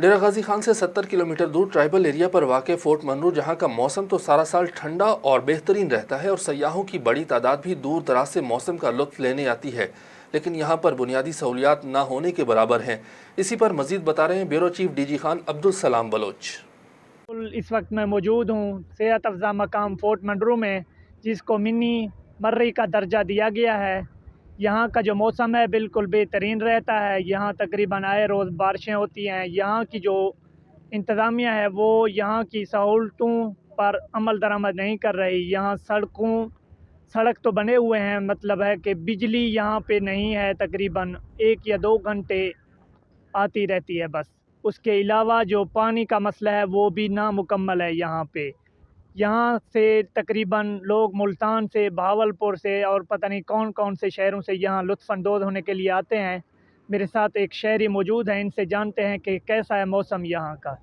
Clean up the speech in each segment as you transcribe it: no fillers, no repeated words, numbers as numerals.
डेरा गाजी खान से 70 किलोमीटर दूर tribal area पर वाक़ फोर्ट मनरू, जहां का मौसम तो सारा साल ठंडा और बेहतरीन रहता है और सयाहों की बड़ी तादाद भी दूर दराज से मौसम का लुत्फ लेने आती है, लेकिन यहां पर बुनियादी सहूलियात ना होने के बराबर हैं। इसी पर मजीद बता रहे हैं bureau chief DG Khan Abdul Salam Bloch. इस वक्त मैं मौजूद हूँ सेहत अफजा मकाम फोर्ट मनरू में, जिसको मिनी मर्री का दर्जा दिया गया है। यहाँ का जो मौसम है बिल्कुल बेहतरीन रहता है। यहाँ तकरीबन आए रोज़ बारिशें होती हैं। यहाँ की जो इंतज़ामिया है वो यहाँ की सहूलतों पर अमल दरामद नहीं कर रही। यहाँ सड़क तो बने हुए हैं, मतलब है कि बिजली यहाँ पे नहीं है, तकरीबन 1 या 2 घंटे आती रहती है बस। उसके अलावा जो पानी का मसला है वो भी नामुकम्मल है यहाँ पे। यहाँ से तकरीबन लोग मुल्तान से, बहावलपुर से और पता नहीं कौन कौन से शहरों से यहाँ लुत्फ़अंदोज़ होने के लिए आते हैं। मेरे साथ एक शहरी मौजूद हैं, इनसे जानते हैं कि कैसा है मौसम यहाँ का।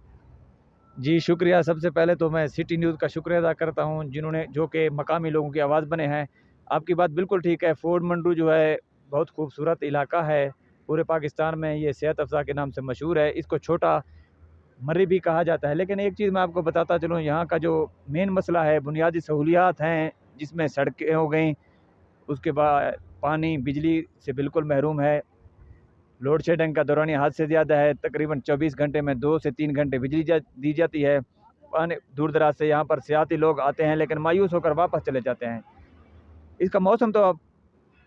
जी शुक्रिया। सबसे पहले तो मैं सिटी न्यूज़ का शुक्रिया अदा करता हूँ, जिन्होंने जो कि मकामी लोगों की आवाज़ बने हैं। आपकी बात बिल्कुल ठीक है। फोर्ट मनरू जो है बहुत खूबसूरत इलाका है। पूरे पाकिस्तान में ये सेहत अफ़ज़ा के नाम से मशहूर है। इसको छोटा मर्री भी कहा जाता है। लेकिन एक चीज़ मैं आपको बताता चलूँ, यहाँ का जो मेन मसला है बुनियादी सहूलियात हैं, जिसमें सड़कें हो गई, उसके बाद पानी बिजली से बिल्कुल महरूम है। लोड शेडिंग का दौरानिया हद से ज़्यादा है। तकरीबन 24 घंटे में 2 से 3 घंटे बिजली दी जाती है। पानी दूर दराज से यहाँ पर सियाती लोग आते हैं, लेकिन मायूस होकर वापस चले जाते हैं। इसका मौसम तो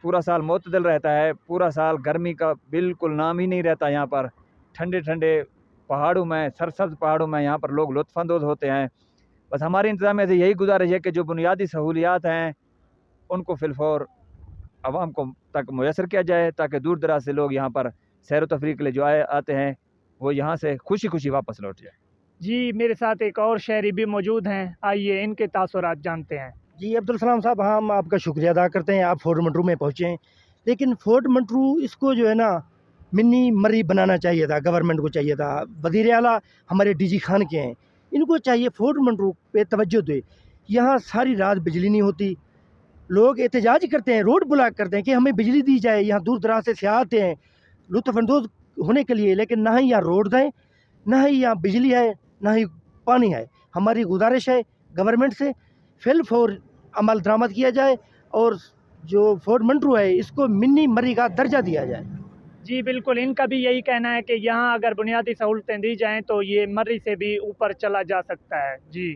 पूरा साल मुतदल रहता है। पूरा साल गर्मी का बिल्कुल नाम ही नहीं रहता। यहाँ पर ठंडे ठंडे पहाड़ों में, सरसब्ज पहाड़ों में यहाँ पर लोग लुत्फ़अंदोज़ होते हैं। बस हमारी इंतज़ामिया से यही गुजारिश है कि जो बुनियादी सहूलियात हैं उनको फिलफौर आवाम को तक मुयसर किया जाए, ताकि दूर दराज से लोग यहाँ पर सैर व तफरीह के लिए जो आते हैं वो यहाँ से खुशी खुशी वापस लौट जाए। जी, मेरे साथ एक और शहरी भी मौजूद हैं, आइए इनके तासुरात जानते हैं। जी अब्दुल सलाम साहब, हम आपका शुक्रिया अदा करते हैं, आप फोर्ट मनरू में पहुँचे हैं। लेकिन फोर्ट मनरू इसको जो है ना मिनी मरी बनाना चाहिए था, गवर्नमेंट को चाहिए था। वज़ीर आला हमारे डीजी खान के हैं, इनको चाहिए फोर्ट मनरू पे तवज्जो दे। यहाँ सारी रात बिजली नहीं होती, लोग एहतजाज करते हैं, रोड ब्लॉक करते हैं कि हमें बिजली दी जाए। यहाँ दूर दराज से सियाह आते हैं लुत्फ़अंदोज़ होने के लिए, लेकिन ना ही यहाँ रोड हैं, ना ही यहाँ बिजली है, ना ही पानी है। हमारी गुजारिश है गवर्नमेंट से फिलफौर अमल दरामद किया जाए और जो फोर्ट मनरू है इसको मिनी मरी का दर्जा दिया जाए। जी बिल्कुल, इनका भी यही कहना है कि यहाँ अगर बुनियादी सहूलतें दी जाएँ तो ये मर्री से भी ऊपर चला जा सकता है। जी।